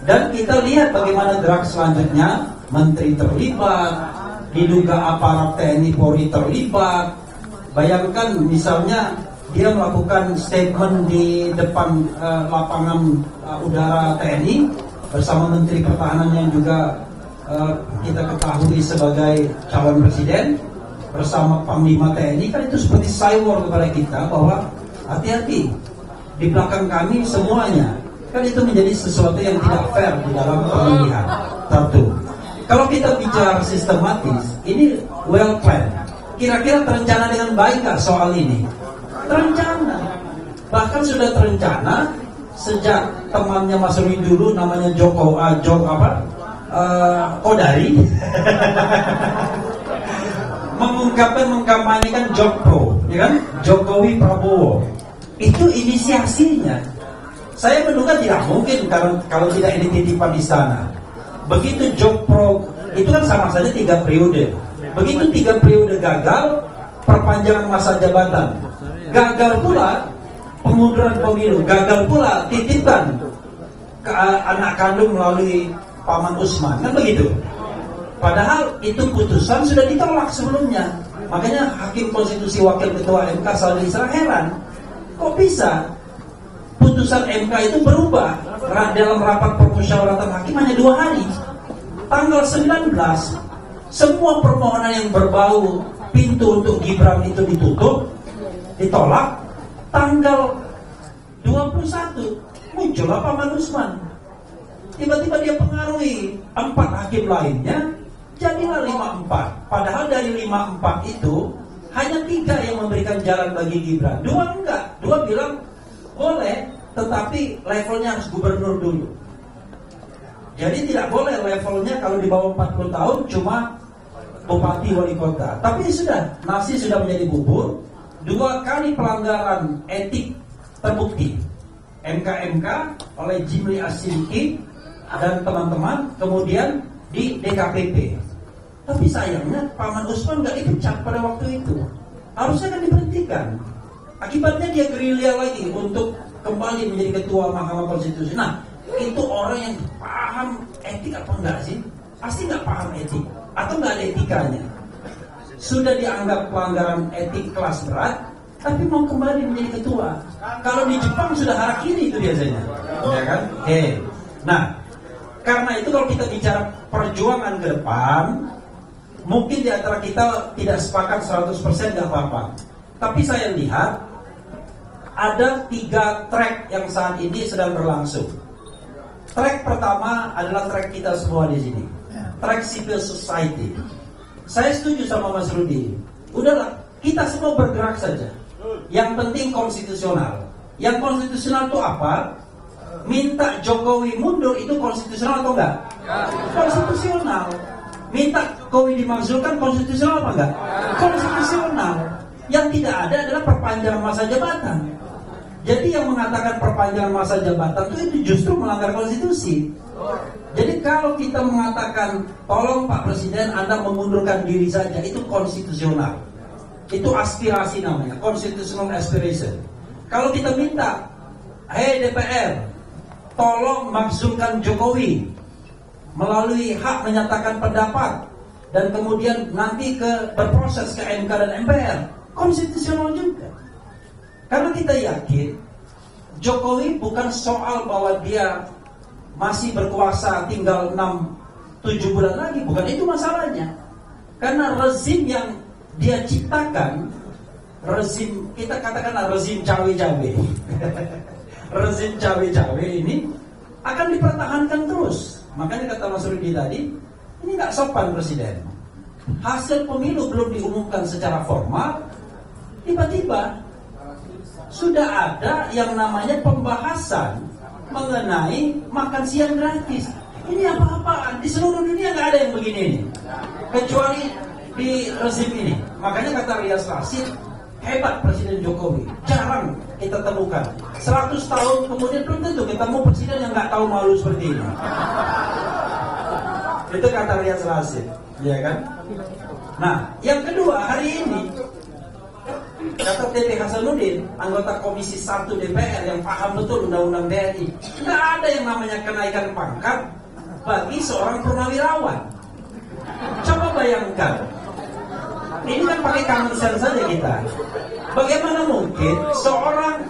Dan kita lihat bagaimana gerak selanjutnya, menteri terlibat, diduga aparat TNI Polri terlibat. Bayangkan misalnya dia melakukan statement di depan lapangan udara TNI bersama Menteri Pertahanan yang juga kita ketahui sebagai calon presiden, bersama Panglima TNI, kan itu seperti cyber kepada kita bahwa hati-hati di belakang kami semuanya. Kan itu menjadi sesuatu yang tidak fair di dalam pemilihan. Satu. Kalau kita bicara sistematis, ini well planned. Kira-kira terencana dengan baik nggak soal ini? Terencana. Bahkan sudah terencana sejak temannya Mas Rudi dulu namanya Kodari mengkampanyekan Jokpro, ya kan? Jokowi Prabowo. Itu inisiasinya. Saya menduga tidak mungkin kalau tidak ini titipan istana. Begitu Jokpro itu kan sama saja 3 periode. Begitu 3 periode gagal, perpanjangan masa jabatan. Gagal pula pengunduran pemilu, gagal pula titipan ke anak kandung melalui Paman Usman, kan begitu. Padahal itu putusan sudah ditolak sebelumnya. Makanya Hakim Konstitusi Wakil Ketua MK Saldi Isra heran, kok bisa putusan MK itu berubah dalam rapat permusyawaratan hakim hanya 2 hari. Tanggal 19 semua permohonan yang berbau pintu untuk Gibran itu ditutup, ditolak. Tanggal 21 muncullah Paman Usman. Tiba-tiba dia pengaruhi 4 hakim lainnya, jadilah 5-4. Padahal dari 5-4 itu hanya 3 yang memberikan jalan bagi Gibran, 2 enggak. 2 bilang boleh, tetapi levelnya harus gubernur dulu. Jadi tidak boleh levelnya kalau di bawah 40 tahun cuma bupati wali kota. Tapi sudah, nasi sudah menjadi bubur. 2 kali pelanggaran etik terbukti. MK oleh Jimli Asyidiki dan teman-teman, kemudian di DKPP. Tapi sayangnya Paman Usman nggak dipecat pada waktu itu. Harusnya kan diberhentikan. Akibatnya dia gerilya lagi untuk kembali menjadi ketua Mahkamah Konstitusi. Nah, itu orang yang paham etik apa enggak sih? Pasti nggak paham etik atau nggak ada etikanya. Sudah dianggap pelanggaran etik kelas berat, tapi mau kembali menjadi ketua. Kalau di Jepang sudah harakiri itu biasanya, ya kan? Nah, karena itu kalau kita bicara perjuangan ke depan, mungkin di antara kita tidak sepakat 100% nggak apa-apa. Tapi saya lihat ada 3 track yang saat ini sedang berlangsung. Track pertama adalah track kita semua di sini, track civil society. Saya setuju sama Mas Rudi. Udahlah, kita semua bergerak saja. Yang penting konstitusional. Yang konstitusional itu apa? Minta Jokowi mundur itu konstitusional atau enggak? Konstitusional. Minta Jokowi dimakzulkan konstitusional apa enggak? Konstitusional. Yang tidak ada adalah perpanjangan masa jabatan. Jadi yang mengatakan perpanjangan masa jabatan itu justru melanggar konstitusi. Jadi kalau kita mengatakan tolong Pak Presiden Anda mengundurkan diri saja, itu konstitusional. Itu aspirasi namanya, constitutional aspiration. Kalau kita minta, hei DPR, tolong makzulkan Jokowi melalui hak menyatakan pendapat dan kemudian nanti berproses ke MK dan MPR, konstitusional juga. Karena kita yakin Jokowi bukan soal bahwa dia masih berkuasa tinggal 6-7 bulan lagi, bukan itu masalahnya. Karena rezim yang dia ciptakan, rezim, kita katakanlah rezim cawe-cawe rezim cawe-cawe ini akan dipertahankan terus. Makanya kata Mas Rudi tadi, ini nggak sopan Presiden. Hasil pemilu belum diumumkan secara formal, tiba-tiba sudah ada yang namanya pembahasan mengenai makan siang gratis. Ini apa-apaan? Di seluruh dunia nggak ada yang begini ini, kecuali di rezim ini. Makanya kata Rias Rashid, hebat Presiden Jokowi, jarang kita temukan. 100 tahun kemudian belum tentu ketemu presiden yang nggak tahu malu seperti ini. Itu kata Rias Rashid, ya kan? Nah, yang kedua, hari ini kata TP Hasanuddin, anggota Komisi 1 DPR yang paham betul Undang-Undang TNI, nggak ada yang namanya kenaikan pangkat bagi seorang purnawirawan. Coba bayangkan, ini kan pakai common sense saja kita. Bagaimana mungkin seorang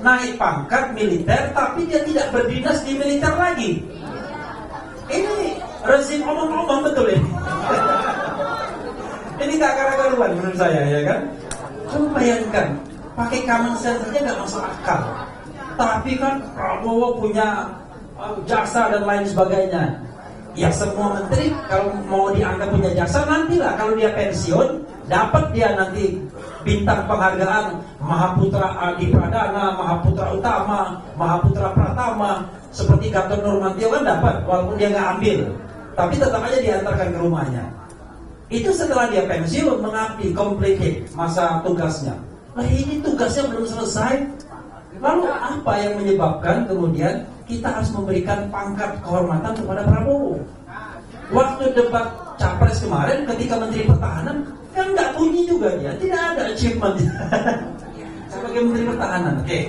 naik pangkat militer tapi dia tidak berdinas di militer lagi? Ini rezim omong-omong betul ini. Ini gak karuan menurut saya, ya kan? Coba bayangkan, pakai common sense saja gak masuk akal. Tapi kan Prabowo punya jasa dan lain sebagainya. Ya semua menteri kalau mau dianggap punya jasa, nantilah kalau dia pensiun dapat dia nanti bintang penghargaan Mahaputra Adi Pradana, Mahaputra Utama, Mahaputra Pratama, seperti Gatot Nurmantio kan dapat walaupun dia nggak ambil, tapi tetap aja diantarkan ke rumahnya. Itu setelah dia pensiun mengabdi completed masa tugasnya. Nah ini tugasnya belum selesai. Lalu apa yang menyebabkan kemudian kita harus memberikan pangkat kehormatan kepada Prabowo? Waktu debat Capres kemarin ketika Menteri Pertahanan kan nggak bunyi juga dia, tidak ada achievement sebagai Menteri Pertahanan. Oke.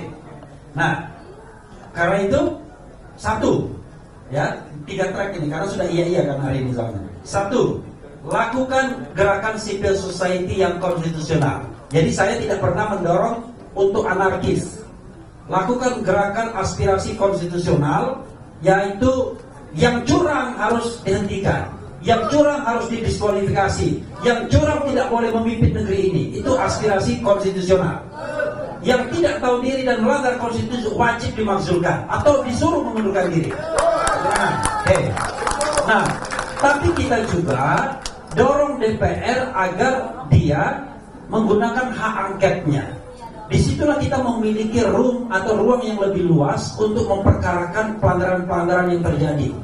Nah, karena itu satu, ya 3 track ini karena sudah iya kan hari ini soalnya. Satu, lakukan gerakan civil society yang konstitusional. Jadi saya tidak pernah mendorong untuk anarkis. Lakukan gerakan aspirasi konstitusional, yaitu yang curang harus dihentikan, yang curang harus didiskualifikasi, yang curang tidak boleh memimpin negeri ini. Itu aspirasi konstitusional. Yang tidak tahu diri dan melanggar konstitusi wajib dimakzulkan atau disuruh mengundurkan diri. Nah, tapi kita juga dorong DPR agar dia menggunakan hak angketnya. Disitulah kita memiliki room atau ruang yang lebih luas untuk memperkarakan pelanggaran-pelanggaran yang terjadi.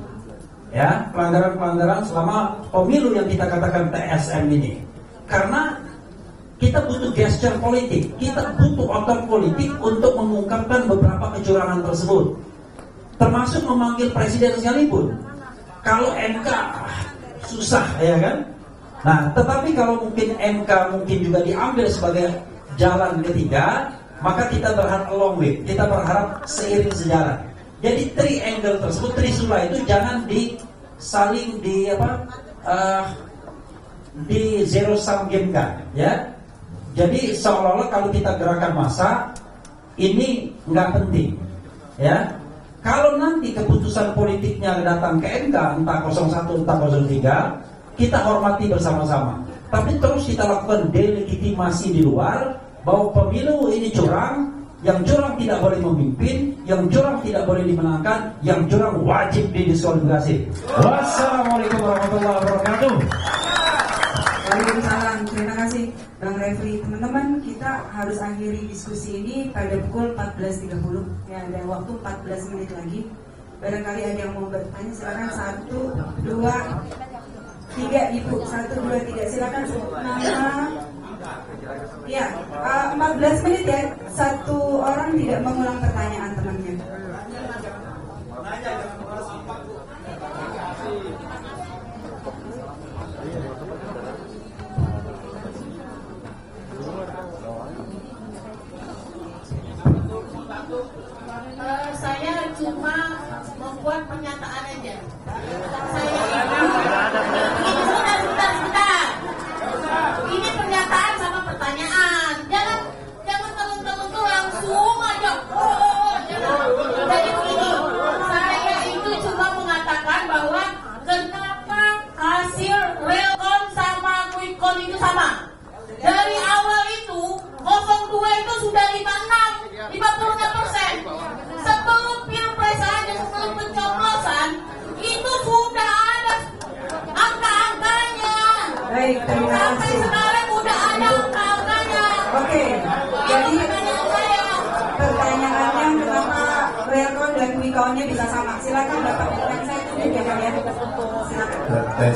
Ya, pelanggaran-pelanggaran selama pemilu yang kita katakan TSM ini. Karena kita butuh gesture politik, kita butuh otot politik untuk mengungkapkan beberapa kecurangan tersebut. Termasuk memanggil presiden sekalipun. Kalau MK susah, ya kan? Nah, tetapi kalau mungkin MK mungkin juga diambil sebagai jalan ketiga, maka kita berharap along with, kita berharap seiring sejalan. Jadi triangle tersebut, trisula itu jangan saling di zero sum game kan, ya. Jadi seolah-olah kalau kita gerakan massa ini nggak penting, ya. Kalau nanti keputusan politiknya datang ke MK, entah 01, entah 03, kita hormati bersama-sama. Tapi terus kita lakukan delegitimasi di luar, bahwa pemilu ini curang, yang curang tidak boleh memimpin, yang curang tidak boleh dimenangkan, yang curang wajib didiskualifikasi. Wassalamualaikum warahmatullahi wabarakatuh. Waalaikumsalam, terima kasih Bang Refli. Teman-teman, kita harus akhiri diskusi ini pada pukul 14.30. Ya, ada waktu 14 menit lagi. Barangkali ada yang mau bertanya, silakan 1, 2, 3 Ibu, 1, 2, 3 silakan nama. Ya, 14 menit ya. Satu orang tidak mengulang pertanyaan temannya. Saya cuma membuat pernyataan aja. Sebentar. Ini pernyataan sama pertanyaan. Jangan teman-teman tuh langsung aja. Jangan. Jadi begini, saya ini Baik, terima kasih. Sekarang udah ada angkanya. Oke, jadi pertanyaannya kenapa realcon dan quick-count-nya bisa sama? Silakan Bapak, dan saya tunjuk ya Pak ya. Silakan. Tes.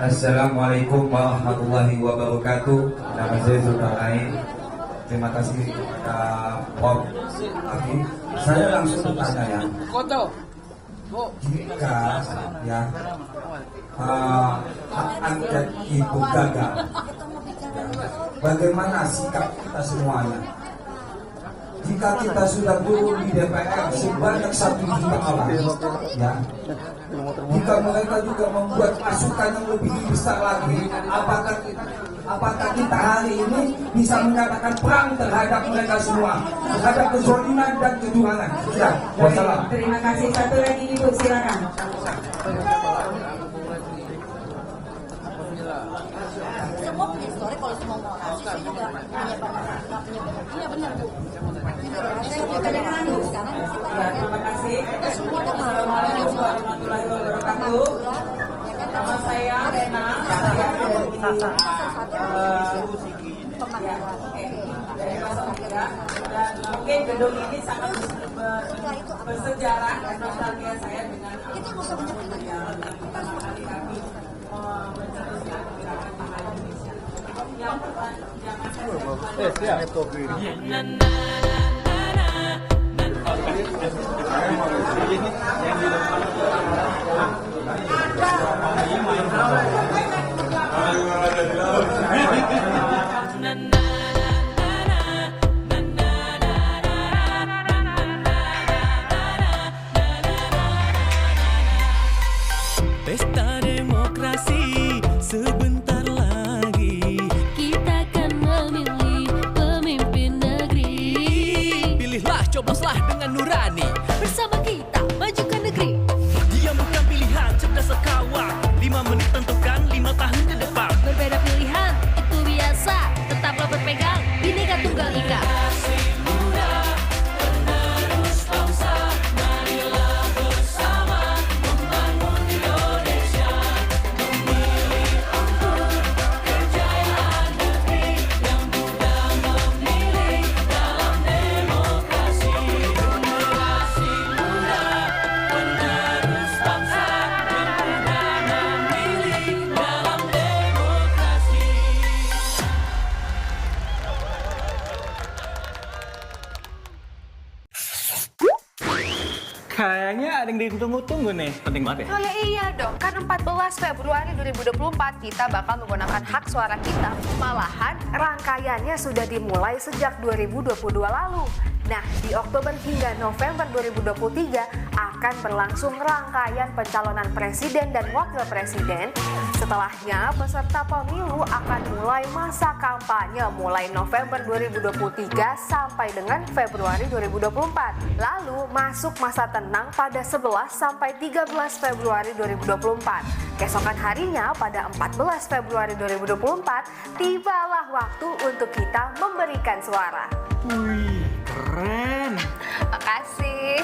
Assalamualaikum warahmatullahi wabarakatuh. Nama saya Zulkarnain. Terima kasih Prof. Aki. Saya langsung bertanya ya. Jika ya hak angket itu gagal, bagaimana sikap kita semuanya? Jika kita sudah turun di DPR sebanyak 1 juta orang, ya, jika mereka juga membuat masukan yang lebih besar lagi, apakah kita hari ini bisa menyatakan perang terhadap mereka semua, terhadap kezaliman dan kecurangan? Ya, wassalam. Terima kasih. Satu lagi Ibu, silakan. Semua punya story, kalau semua mau ngasih saya juga punya benar Bu. Terima kasih. Assalamualaikum warahmatullahi wabarakatuh. Nama saya Rena. Dari Pasar Tiga, dan mungkin gedung ini sangat bersejarah dan nostalgia saya dengan yang pertama kali kami mencetuskan gerakan Mahal Indonesia. Yang Pesta demokrasi sebentar lagi kita akan memilih pemimpin negeri. Pilihlah, cobloslah dengan nurani. Bersama kita majukan negeri. Dia bukan pilihan, cerdas sekawan. 5 menit tentukan 5 tahun ke depan. Berbeda pilihan, itu biasa. Tetaplah berpegang, Bhinneka Tunggal Ika. Kayaknya ada yang ditunggu-tunggu nih. Penting banget ya? Oh ya iya dong, kan 14 Februari 2024 kita bakal menggunakan hak suara kita. Malahan rangkaiannya sudah dimulai sejak 2022 lalu. Nah, di Oktober hingga November 2023 akan berlangsung rangkaian pencalonan presiden dan wakil presiden. Setelahnya, peserta pemilu akan mulai masa kampanye mulai November 2023 sampai dengan Februari 2024. Lalu masuk masa tenang pada 11 sampai 13 Februari 2024. Keesokan harinya pada 14 Februari 2024, tibalah waktu untuk kita memberikan suara. Wih, keren. Makasih.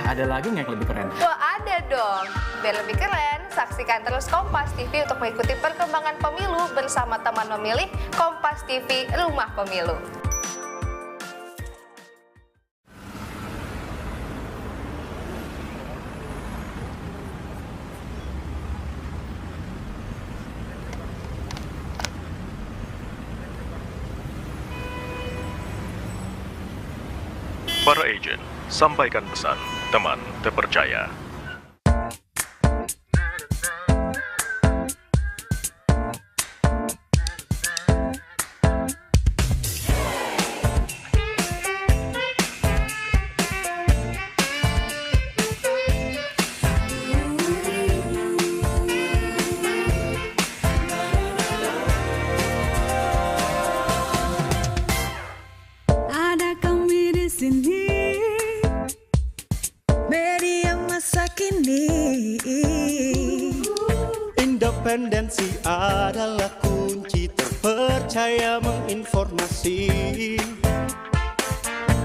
Ada lagi nggak yang lebih keren? Wah, ada dong. Biar lebih keren, saksikan terus Kompas TV untuk mengikuti perkembangan pemilu bersama teman memilih Kompas TV Rumah Pemilu. Para agen, sampaikan pesan teman terpercaya. Ada kami di sini, media masa kini. Independensi adalah kunci terpercaya menginformasi.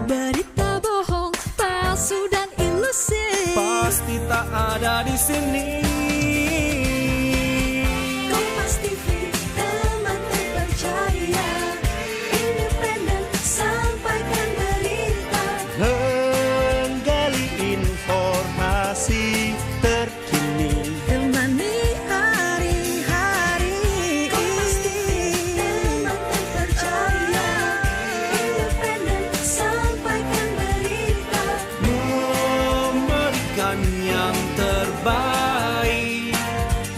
Berita bohong, palsu dan ilusi Pasti pasti tak ada di sini. Kompas TV, teman terpercaya, independen, sampaikan berita, menggali informasi terkini, temani hari-hari. Kompas TV, teman terpercaya, independen, sampaikan berita, memberikan yang terbaik,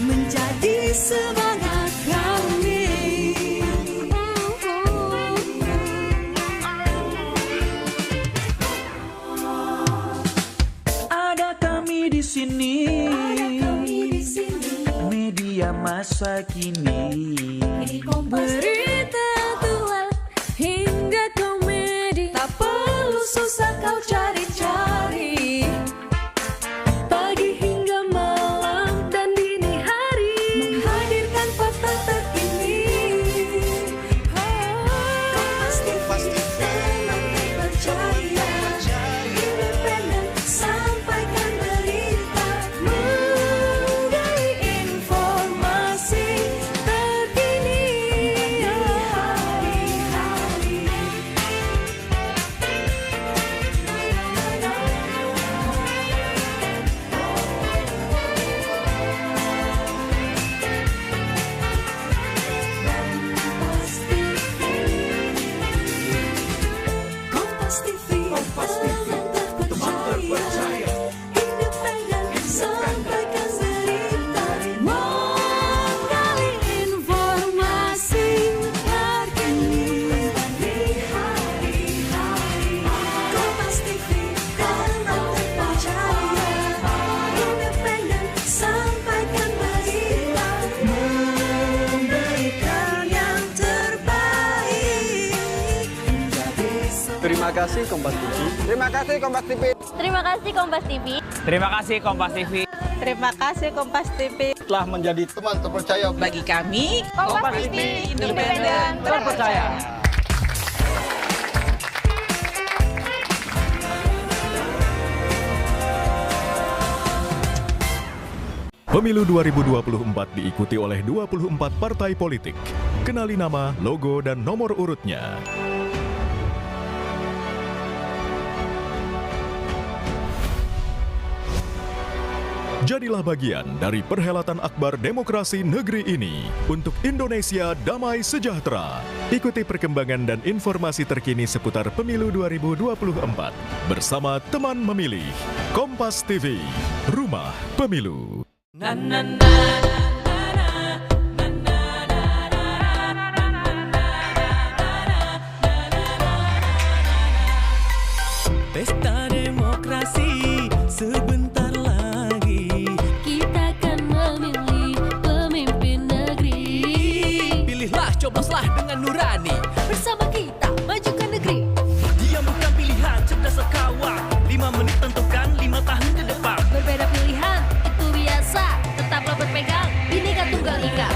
menjadi semangat kami. ada kami di sini. Media masa kini, Berita aktual hingga komedi, tak perlu susah kau cari-cari. Pagi hingga malam dan dini hari, menghadirkan fakta terkini. Kompas TV, teman terpercaya, independen, sampaikan berita, menggali informasi terkini. Hari-hari. Kompas TV, teman terpercaya, independen, sampaikan berita, menggali informasi terkini. Hari-hari. Kompas TV, teman terpercaya, independen, sampaikan berita, memberikan yang terbaik. Terima kasih Kompas TV. Terima kasih Kompas TV. Terima kasih Kompas TV. Terima kasih Kompas TV. Terima kasih Kompas TV. Telah menjadi teman terpercaya Bagi kami, Kompas TV, independen, terpercaya. Pemilu 2024 diikuti oleh 24 partai politik. Kenali nama, logo, dan nomor urutnya. Jadilah bagian dari perhelatan akbar demokrasi negeri ini untuk Indonesia damai sejahtera. Ikuti perkembangan dan informasi terkini seputar Pemilu 2024 bersama teman memilih. Kompas TV, Rumah Pemilu. Pesta demokrasi sebentar lagi, Kita akan memilih pemimpin negeri. pilihlah cobloslah dengan nurani. Bersama kita majukan negeri. Dia bukan pilihan, cerdas kawan. 5 menit tentukan 5 tahun ke depan. Berbeda pilihan, itu biasa. Tetaplah berpegang, Bhinneka Tunggal Ika.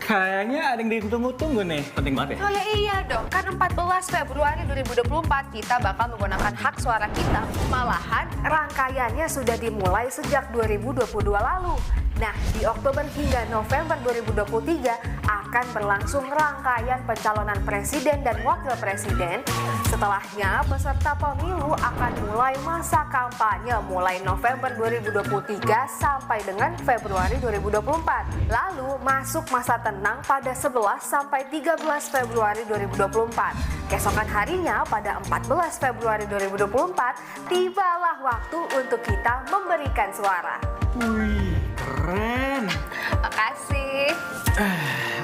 Kayaknya ada yang ditunggu-tunggu nih. Penting banget ya. Oh ya iya dong, kan 14 Februari 2024 kita bakal menggunakan hak suara kita. Malahan rangkaiannya sudah dimulai sejak 2022 lalu. Nah, di Oktober hingga November 2023 akan berlangsung rangkaian pencalonan presiden dan wakil presiden. Setelahnya, peserta pemilu akan mulai masa kampanye mulai November 2023 sampai dengan Februari 2024. Lalu masuk masa tenang pada 11 sampai 13 Februari 2024. Keesokan harinya pada 14 Februari 2024, tibalah waktu untuk kita memberikan suara. Wih, keren. Makasih.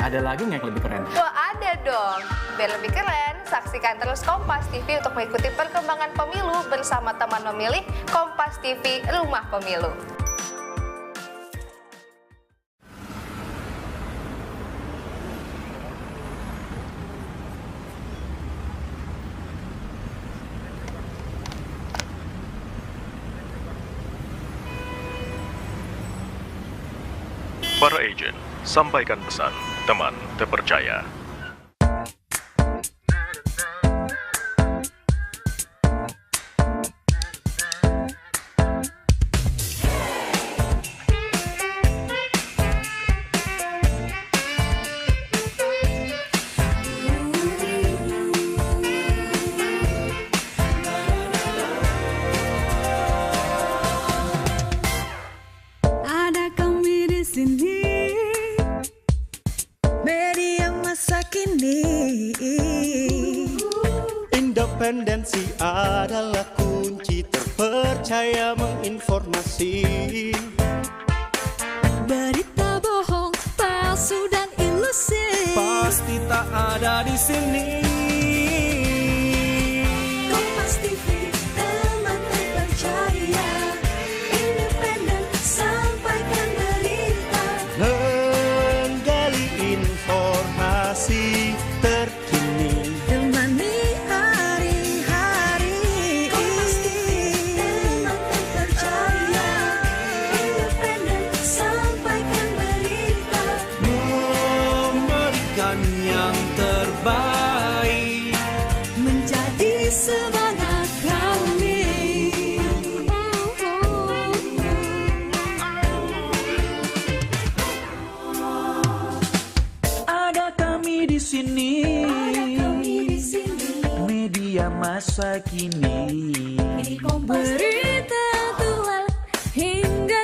Ada lagi nggak yang lebih keren? Wah, ada Ada dong. Biar lebih keren, saksikan terus Kompas TV untuk mengikuti perkembangan pemilu bersama teman memilih Kompas TV Rumah Pemilu. Para agent, sampaikan pesan, teman terpercaya. Ada kami di sini, media masa kini. Independensi adalah kunci terpercaya menginformasi. Berita bohong, palsu dan ilusi Pasti tak ada di sini. Kompas TV, teman terpercaya, independen, sampaikan berita. Menggali informasi terkini. Temani hari-hari. Kompas TV, teman terpercaya, independen, sampaikan berita. Memberikan yang terbaik. Menjadi semangat kami. Ada kami di sini. Media masa kini. Berita aktual hingga